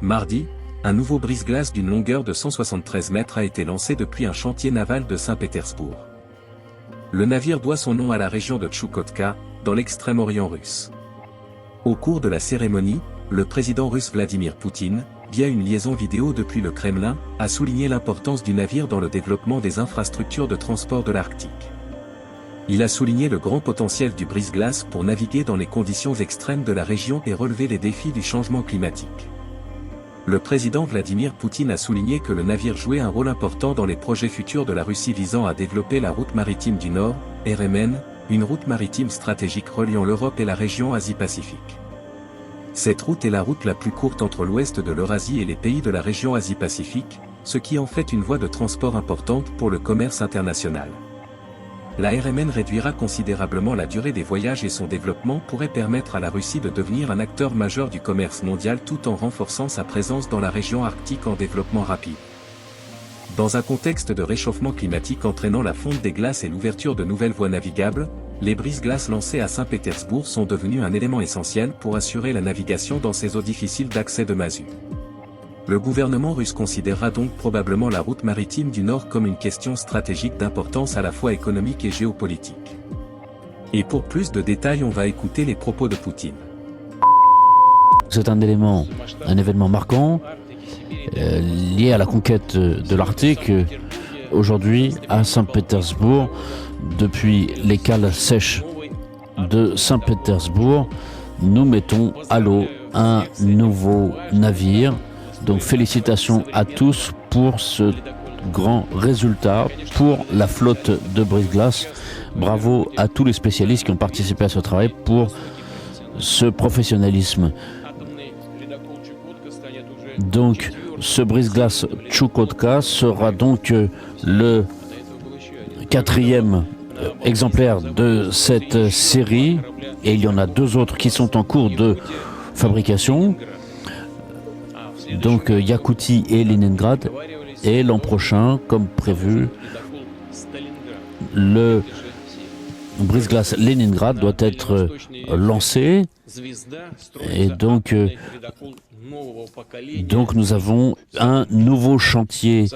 Mardi, un nouveau brise-glace d'une longueur de 173 mètres a été lancé depuis un chantier naval de Saint-Pétersbourg. Le navire doit son nom à la région de Tchoukotka, dans l'extrême-orient russe. Au cours de la cérémonie, le président russe Vladimir Poutine, via une liaison vidéo depuis le Kremlin, a souligné l'importance du navire dans le développement des infrastructures de transport de l'Arctique. Il a souligné le grand potentiel du brise-glace pour naviguer dans les conditions extrêmes de la région et relever les défis du changement climatique. Le président Vladimir Poutine a souligné que le navire jouait un rôle important dans les projets futurs de la Russie visant à développer la route maritime du Nord, RMN, une route maritime stratégique reliant l'Europe et la région Asie-Pacifique. Cette route est la route la plus courte entre l'ouest de l'Eurasie et les pays de la région Asie-Pacifique, ce qui en fait une voie de transport importante pour le commerce international. La RMN réduira considérablement la durée des voyages et son développement pourrait permettre à la Russie de devenir un acteur majeur du commerce mondial tout en renforçant sa présence dans la région arctique en développement rapide. Dans un contexte de réchauffement climatique entraînant la fonte des glaces et l'ouverture de nouvelles voies navigables, les brise-glaces lancées à Saint-Pétersbourg sont devenus un élément essentiel pour assurer la navigation dans ces eaux difficiles d'accès de masu. Le gouvernement russe considérera donc probablement la route maritime du Nord comme une question stratégique d'importance à la fois économique et géopolitique. Et pour plus de détails, on va écouter les propos de Poutine. C'est un événement marquant lié à la conquête de l'Arctique. Aujourd'hui, à Saint-Pétersbourg, depuis les cales sèches de Saint-Pétersbourg, nous mettons à l'eau un nouveau navire. Donc félicitations à tous pour ce grand résultat pour la flotte de brise-glace. Bravo à tous les spécialistes qui ont participé à ce travail pour ce professionnalisme. Donc ce brise-glace Tchoukotka sera donc le 4e exemplaire de cette série et il y en a 2 autres qui sont en cours de fabrication. Donc Yakoutie et Leningrad, et l'an prochain, comme prévu, le brise-glace Leningrad doit être lancé, et donc nous avons un nouveau chantier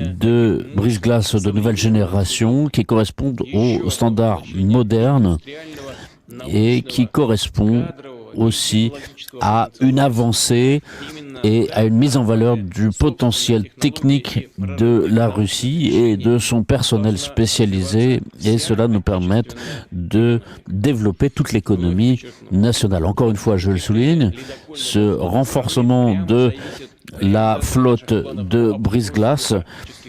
de brise-glace de nouvelle génération qui correspond aux standards modernes et qui correspond aussi à une avancée et à une mise en valeur du potentiel technique de la Russie et de son personnel spécialisé, et cela nous permet de développer toute l'économie nationale. Encore une fois, je le souligne, ce renforcement de la flotte de brise-glace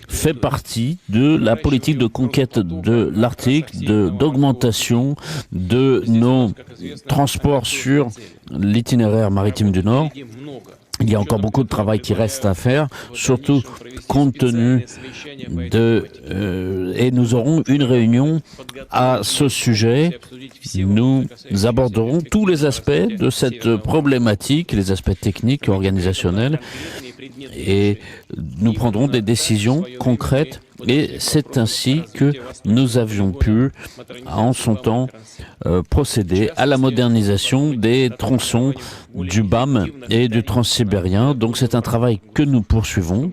fait partie de la politique de conquête de l'Arctique, d'augmentation de nos transports sur l'itinéraire maritime du Nord. Il y a encore beaucoup de travail qui reste à faire, surtout compte tenu de... et nous aurons une réunion à ce sujet. Nous aborderons tous les aspects de cette problématique, les aspects techniques et organisationnels, et nous prendrons des décisions concrètes. Et c'est ainsi que nous avions pu, en son temps, procéder à la modernisation des tronçons du BAM et du transsibérien. Donc c'est un travail que nous poursuivons.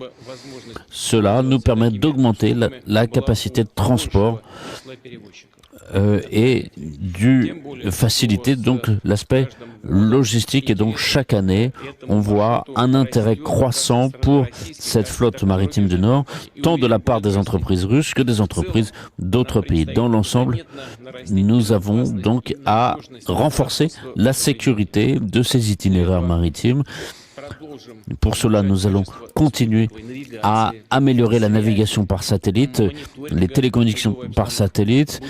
Cela nous permet d'augmenter la capacité de transport et de faciliter donc l'aspect logistique, et donc chaque année on voit un intérêt croissant pour cette flotte maritime du Nord, tant de la part des entreprises russes que des entreprises d'autres pays. Dans l'ensemble, nous avons donc à renforcer la sécurité de ces itinéraires maritimes. Pour cela, nous allons continuer à améliorer la navigation par satellite, les télécommunications par satellite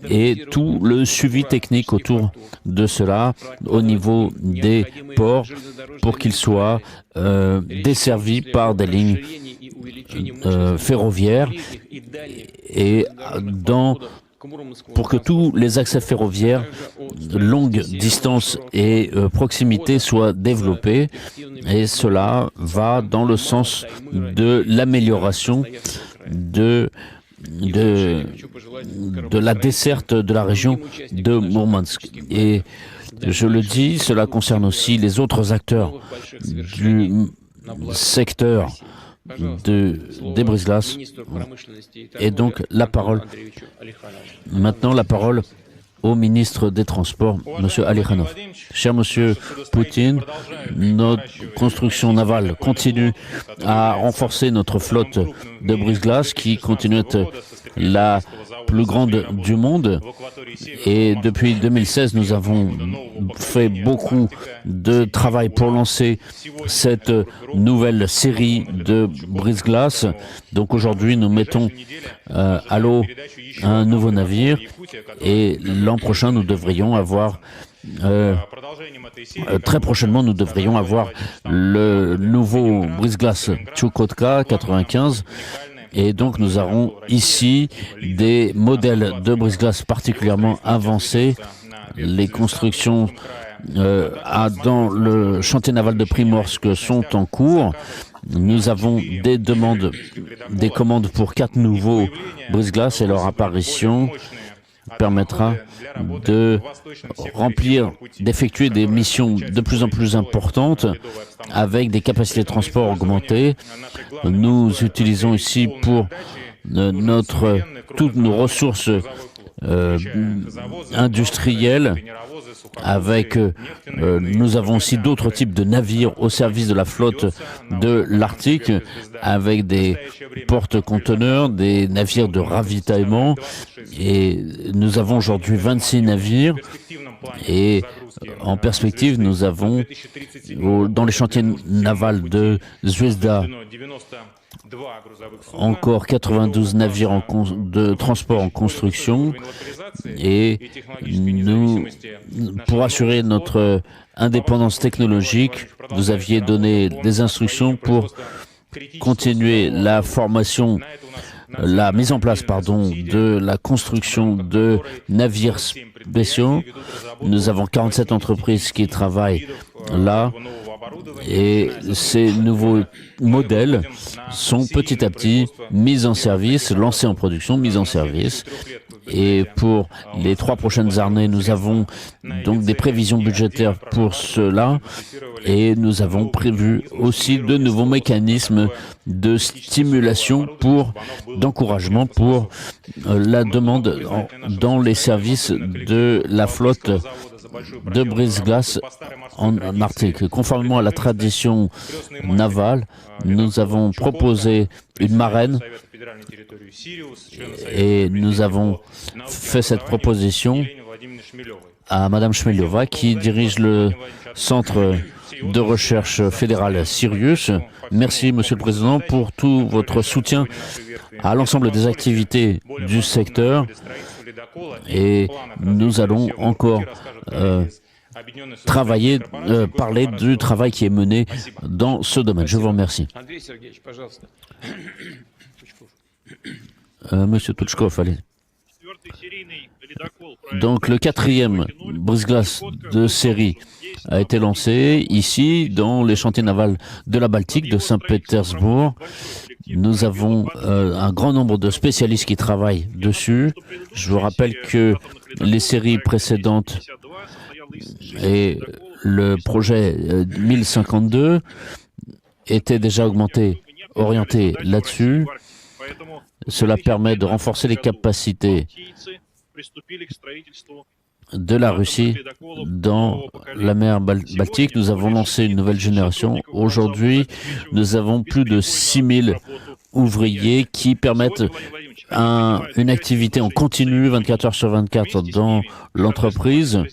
et tout le suivi technique autour de cela au niveau des ports pour qu'ils soient desservis par des lignes ferroviaires et pour que tous les accès ferroviaires de longue distance et proximité soient développés, et cela va dans le sens de l'amélioration de la desserte de la région de Mourmansk. Et je le dis, cela concerne aussi les autres acteurs secteur des brise-glaces. Et donc, maintenant la parole au ministre des Transports, M. Alikhanov. Cher Monsieur Poutine, notre construction navale continue à renforcer notre flotte de brise-glace qui continue à être la plus grande du monde. Et depuis 2016, nous avons fait beaucoup de travail pour lancer cette nouvelle série de brise-glace. Donc aujourd'hui, nous mettons à l'eau un nouveau navire et l'an prochain, nous devrions avoir très prochainement, nous devrions avoir le nouveau brise-glace Chukotka 95. Et donc, nous aurons ici des modèles de brise-glace particulièrement avancés. Les constructions dans le chantier naval de Primorsk sont en cours. Nous avons des commandes pour 4 nouveaux brise-glace et leur apparition permettra d'effectuer des missions de plus en plus importantes avec des capacités de transport augmentées. Nous utilisons ici pour toutes nos ressources industrielles. Nous avons aussi d'autres types de navires au service de la flotte de l'Arctique, avec des porte-conteneurs, des navires de ravitaillement. Et nous avons aujourd'hui 26 navires. Et en perspective, nous avons dans les chantiers navals de Zvezda encore 92 navires de transport en construction. Et pour assurer notre indépendance technologique, vous aviez donné des instructions pour continuer la mise en place de la construction de navires spéciaux. Nous avons 47 entreprises qui travaillent là. Et ces nouveaux modèles sont petit à petit mis en service, lancés en production, mis en service. Et pour les 3 prochaines années, nous avons donc des prévisions budgétaires pour cela. Et nous avons prévu aussi de nouveaux mécanismes de stimulation d'encouragement pour la demande dans les services de la flotte de brise-glace en Arctique. Conformément à la tradition navale, nous avons proposé une marraine et nous avons fait cette proposition à Mme Shmeliova qui dirige le centre de recherche fédéral Sirius. Merci, Monsieur le Président, pour tout votre soutien à l'ensemble des activités du secteur. Et nous allons encore parler du travail qui est mené dans ce domaine. Je vous remercie. Monsieur Touchkov, allez. Donc le 4e brise-glace de série a été lancé ici dans les chantiers navals de la Baltique de Saint-Pétersbourg. Nous avons un grand nombre de spécialistes qui travaillent dessus. Je vous rappelle que les séries précédentes et le projet 1052 étaient déjà orientés là-dessus. Cela permet de renforcer les capacités de la Russie dans la mer Baltique. Nous avons lancé une nouvelle génération. Aujourd'hui, nous avons plus de 6000 ouvriers qui permettent une activité en continu 24 heures sur 24 dans l'entreprise.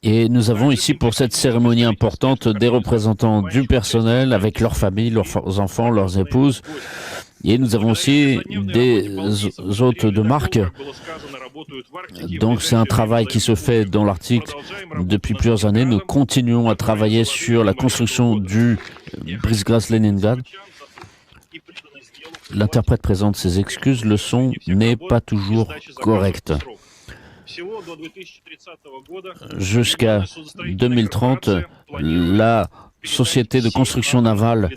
Et nous avons ici pour cette cérémonie importante des représentants du personnel avec leurs familles, leurs enfants, leurs épouses. Et nous avons aussi des hôtes de marque. Donc c'est un travail qui se fait dans l'Arctique depuis plusieurs années. Nous continuons à travailler sur la construction du brise-glace Leningrad. L'interprète présente ses excuses. Le son n'est pas toujours correct. Jusqu'à 2030, la société de construction navale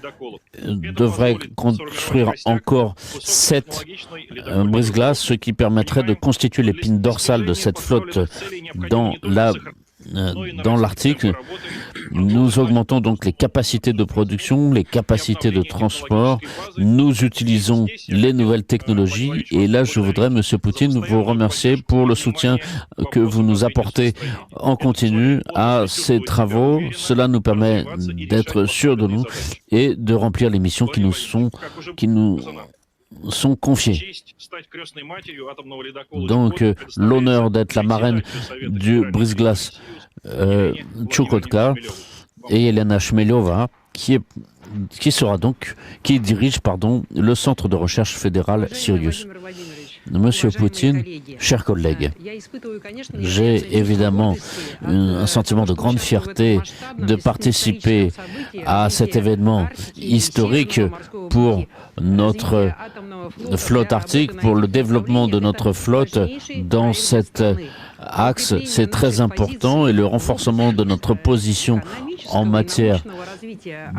devrait construire encore 7 brise-glaces, ce qui permettrait de constituer l'épine dorsale de cette flotte dans l'Arctique. Nous augmentons donc les capacités de production, les capacités de transport. Nous utilisons les nouvelles technologies. Et là, je voudrais, Monsieur Poutine, vous remercier pour le soutien que vous nous apportez en continu à ces travaux. Cela nous permet d'être sûrs de nous et de remplir les missions qui nous sont confiées. Donc, l'honneur d'être la marraine du brise-glace Tchoukotka et Elena Chmelova, qui dirige le centre de recherche fédéral Sirius. Monsieur Poutine, chers collègues, j'ai évidemment un sentiment de grande fierté de participer à cet événement historique pour notre flotte arctique, pour le développement de notre flotte dans cet axe. C'est très important et le renforcement de notre position en matière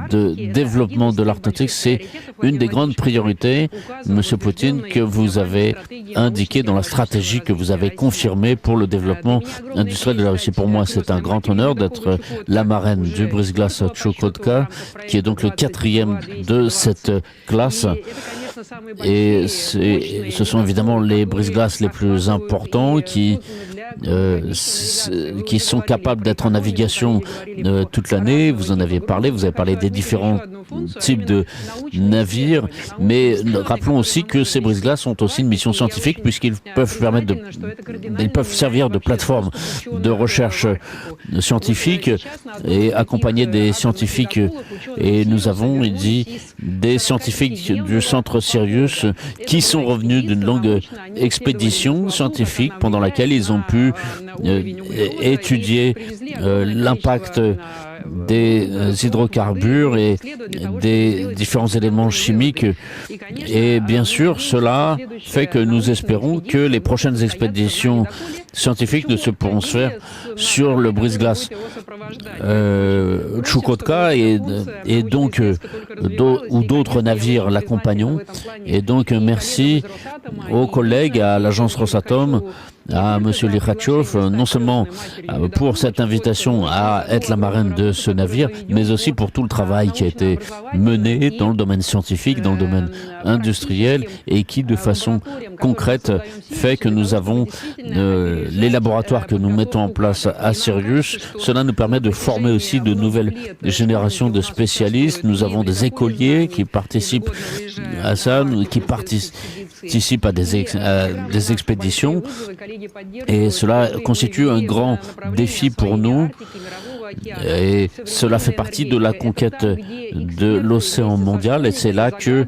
de développement de l'Arctique, c'est une des grandes priorités, Monsieur Poutine, que vous avez indiqué dans la stratégie que vous avez confirmée pour le développement industriel de la Russie. Pour moi, c'est un grand honneur d'être la marraine du brise-glace Tchoukotka, qui est donc le 4e de cette classe. Et ce sont évidemment les brise-glaces les plus importants qui sont capables d'être en navigation toute l'année. Vous en aviez parlé, vous avez parlé des différents types de navires, mais rappelons aussi que ces brise-glaces ont aussi une mission scientifique puisqu'ils peuvent servir de plateforme de recherche scientifique et accompagner des scientifiques. Et nous avons, il dit, des scientifiques du centre Sirius qui sont revenus d'une longue expédition scientifique pendant laquelle ils ont pu étudier l'impact des hydrocarbures et des différents éléments chimiques. Et bien sûr, cela fait que nous espérons que les prochaines expéditions scientifiques ne se pourront se faire sur le brise-glace Tchoukotka et donc ou d'autres navires l'accompagnent. Et donc merci aux collègues à l'agence Rosatom, à M. Likhatchov, non seulement pour cette invitation à être la marraine de ce navire, mais aussi pour tout le travail qui a été mené dans le domaine scientifique, dans le domaine industriel, et qui, de façon concrète, fait que nous avons les laboratoires que nous mettons en place à Sirius. Cela nous permet de former aussi de nouvelles générations de spécialistes. Nous avons des écoliers qui participent à ça, qui participent à des expéditions. Et cela constitue un grand défi pour nous. Et cela fait partie de la conquête de l'océan mondial et c'est là que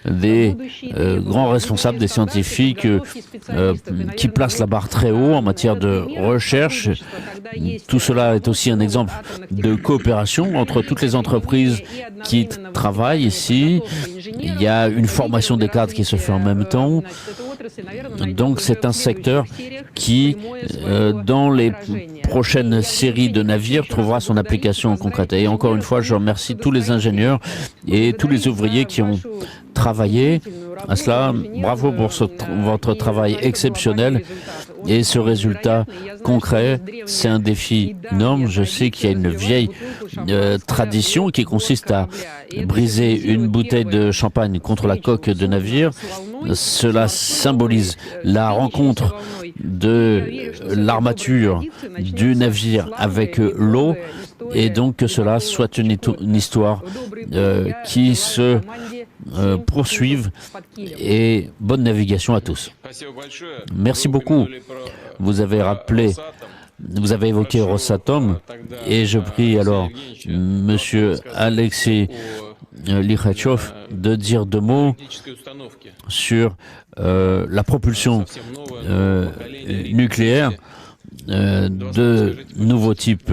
des grands responsables, des scientifiques qui placent la barre très haut en matière de recherche. Tout cela est aussi un exemple de coopération entre toutes les entreprises qui travaillent ici. Il y a une formation des cadres qui se fait en même temps. Donc c'est un secteur qui, dans les prochaines séries de navires, trouvera son application concrète. Et encore une fois, je remercie tous les ingénieurs et tous les ouvriers qui ont travaillé à cela. Bravo pour votre travail exceptionnel et ce résultat concret. C'est un défi énorme. Je sais qu'il y a une vieille tradition qui consiste à briser une bouteille de champagne contre la coque de navire. Cela symbolise la rencontre de l'armature du navire avec l'eau et donc que cela soit une histoire qui se poursuive et bonne navigation à tous. Merci beaucoup. Vous avez évoqué Rosatom et je prie alors Monsieur Alexei Likhatchov de dire 2 mots sur la propulsion nucléaire de nouveaux types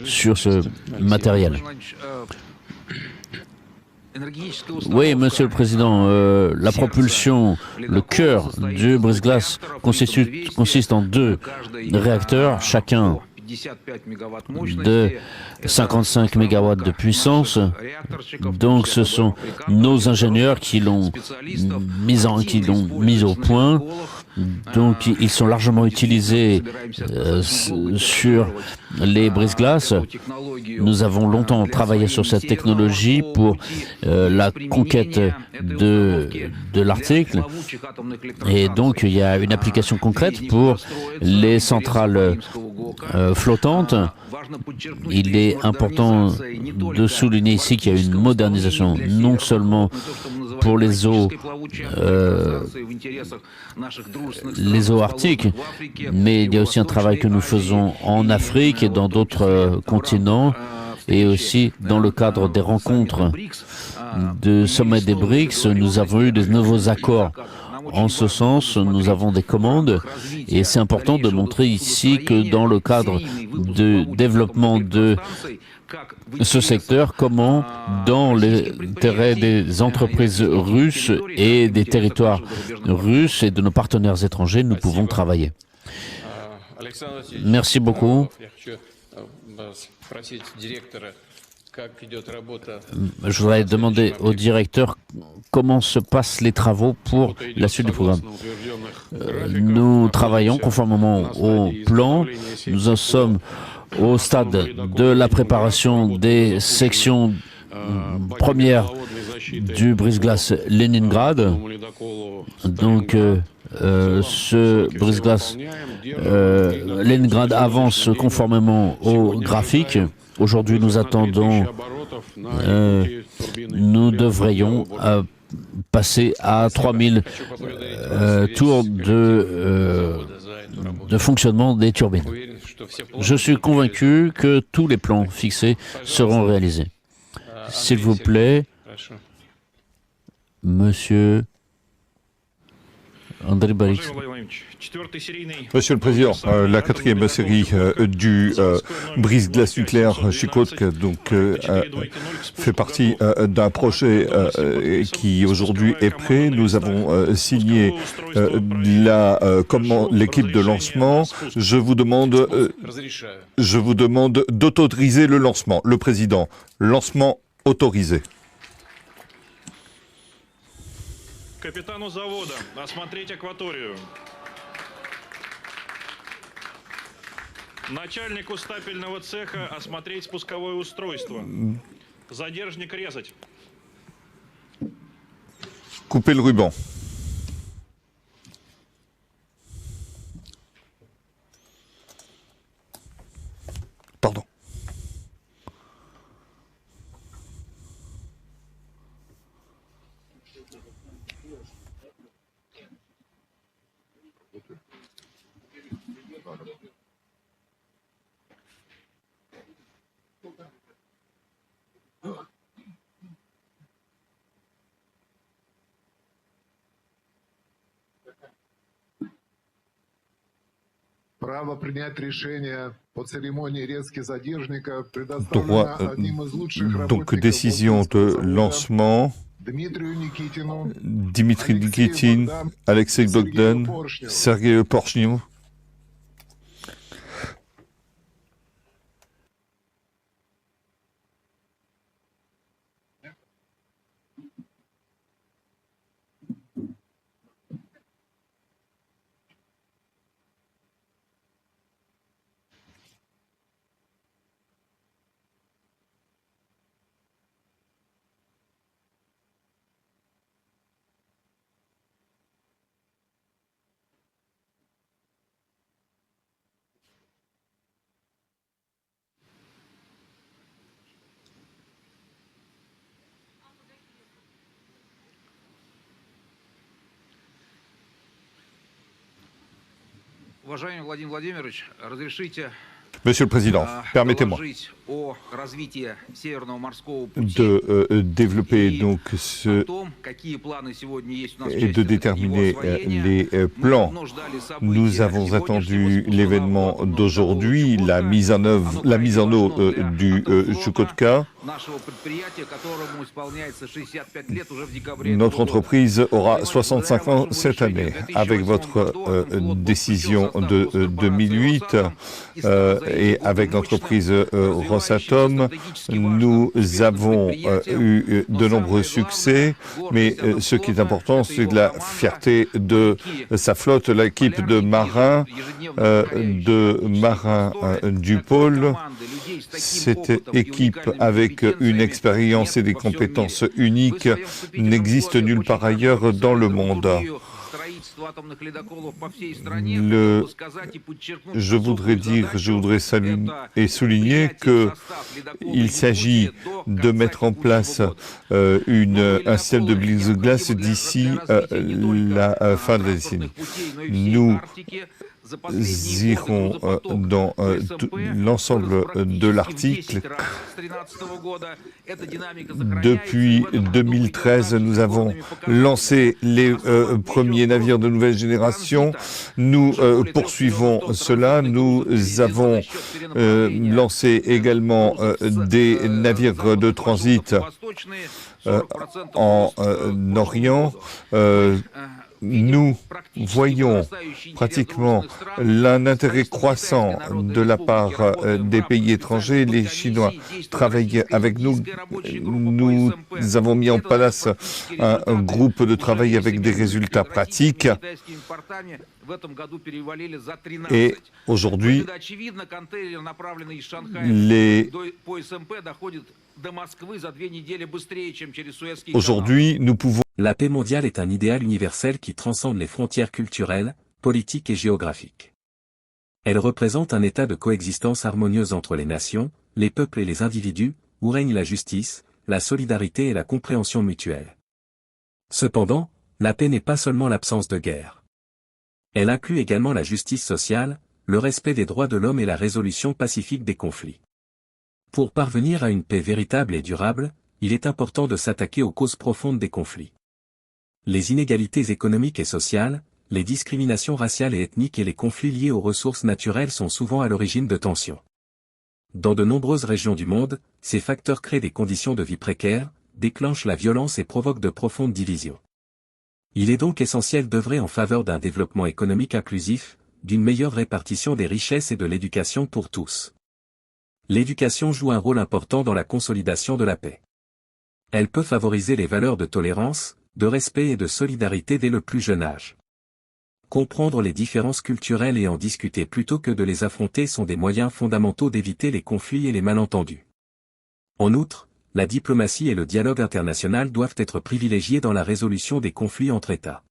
sur ce matériel. Oui, Monsieur le Président, la propulsion, le cœur du brise-glace consiste en 2 réacteurs, chacun de 55 MW de puissance. Donc ce sont nos ingénieurs qui l'ont mis au point. Donc, ils sont largement utilisés sur les brise-glaces. Nous avons longtemps travaillé sur cette technologie pour la conquête de l'article. Et donc, il y a une application concrète pour les centrales flottantes. Il est important de souligner ici qu'il y a une modernisation non seulement pour les eaux arctiques, mais il y a aussi un travail que nous faisons en Afrique et dans d'autres continents, et aussi dans le cadre des rencontres de sommet des BRICS, nous avons eu de nouveaux accords. En ce sens, nous avons des commandes et c'est important de montrer ici que dans le cadre de développement de ce secteur, comment dans l'intérêt des entreprises russes et des territoires russes et de nos partenaires étrangers, nous pouvons travailler. Merci beaucoup. Je voudrais demander au directeur comment se passent les travaux pour la suite du programme. Nous travaillons conformément au plan. Nous en sommes au stade de la préparation des sections premières du brise-glace Leningrad. Donc, ce brise-glace Leningrad avance conformément au graphique. Aujourd'hui, nous attendons, nous devrions passer à 3000 tours de fonctionnement des turbines. Je suis convaincu que tous les plans fixés seront réalisés. S'il vous plaît, Monsieur André Balich. Monsieur le Président, la quatrième série du brise-glace nucléaire Chukotka fait partie d'un projet qui aujourd'hui est prêt. Nous avons signé l'équipe de lancement. Je vous demande d'autoriser le lancement. Le Président, lancement autorisé. Капитану завода осмотреть акваторию. Начальнику стапельного цеха осмотреть спусковое устройство. Задержник резать. Couper le ruban. Pardon. Право принять решение по церемонии резки задержника предоставлено одним из лучших работников décision de lancement. Dmitry Nikitin, Alexei Bogdan, Sergei Porshnev. Уважаемый Владимир Владимирович, разрешите Monsieur le Président, permettez-moi de développer donc et de déterminer les plans. Nous avons attendu l'événement d'aujourd'hui, la mise en eau du Chukotka. Notre entreprise aura 65 ans cette année. Avec votre décision de 2008 et avec l'entreprise Rosatom, nous avons eu de nombreux succès, mais ce qui est important, c'est la fierté de sa flotte, l'équipe de marins du pôle. Cette équipe avec une expérience et des compétences uniques n'existe nulle part ailleurs dans le monde. Je voudrais saluer et souligner qu'il s'agit de mettre en place un système de brise-glace d'ici la fin de la décennie. Nous irons dans l'ensemble de l'article. Depuis 2013, nous avons lancé les premiers navires de nouvelle génération. Nous poursuivons cela. Nous avons lancé également des navires de transit en Orient. Nous voyons pratiquement un intérêt croissant de la part des pays étrangers. Les Chinois travaillent avec nous. Nous avons mis en place un groupe de travail avec des résultats pratiques. Et aujourd'hui, nous pouvons... La paix mondiale est un idéal universel qui transcende les frontières culturelles, politiques et géographiques. Elle représente un état de coexistence harmonieuse entre les nations, les peuples et les individus, où règne la justice, la solidarité et la compréhension mutuelle. Cependant, la paix n'est pas seulement l'absence de guerre. Elle inclut également la justice sociale, le respect des droits de l'homme et la résolution pacifique des conflits. Pour parvenir à une paix véritable et durable, il est important de s'attaquer aux causes profondes des conflits. Les inégalités économiques et sociales, les discriminations raciales et ethniques et les conflits liés aux ressources naturelles sont souvent à l'origine de tensions. Dans de nombreuses régions du monde, ces facteurs créent des conditions de vie précaires, déclenchent la violence et provoquent de profondes divisions. Il est donc essentiel d'œuvrer en faveur d'un développement économique inclusif, d'une meilleure répartition des richesses et de l'éducation pour tous. L'éducation joue un rôle important dans la consolidation de la paix. Elle peut favoriser les valeurs de tolérance, de respect et de solidarité dès le plus jeune âge. Comprendre les différences culturelles et en discuter plutôt que de les affronter sont des moyens fondamentaux d'éviter les conflits et les malentendus. En outre, la diplomatie et le dialogue international doivent être privilégiés dans la résolution des conflits entre États.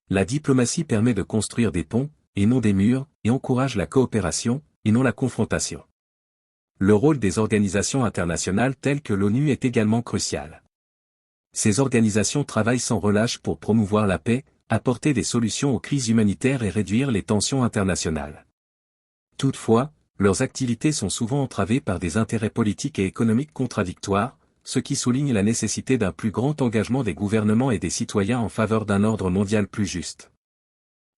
La diplomatie permet de construire des ponts, et non des murs, et encourage la coopération, et non la confrontation. Le rôle des organisations internationales telles que l'ONU est également crucial. Ces organisations travaillent sans relâche pour promouvoir la paix, apporter des solutions aux crises humanitaires et réduire les tensions internationales. Toutefois, leurs activités sont souvent entravées par des intérêts politiques et économiques contradictoires, ce qui souligne la nécessité d'un plus grand engagement des gouvernements et des citoyens en faveur d'un ordre mondial plus juste.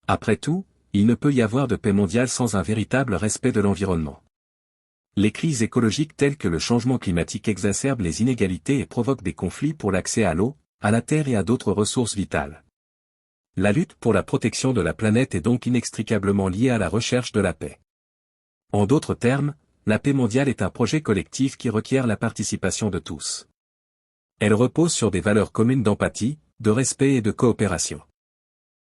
Après tout, il ne peut y avoir de paix mondiale sans un véritable respect de l'environnement. Les crises écologiques telles que le changement climatique exacerbent les inégalités et provoquent des conflits pour l'accès à l'eau, à la terre et à d'autres ressources vitales. La lutte pour la protection de la planète est donc inextricablement liée à la recherche de la paix. En d'autres termes, la paix mondiale est un projet collectif qui requiert la participation de tous. Elle repose sur des valeurs communes d'empathie, de respect et de coopération.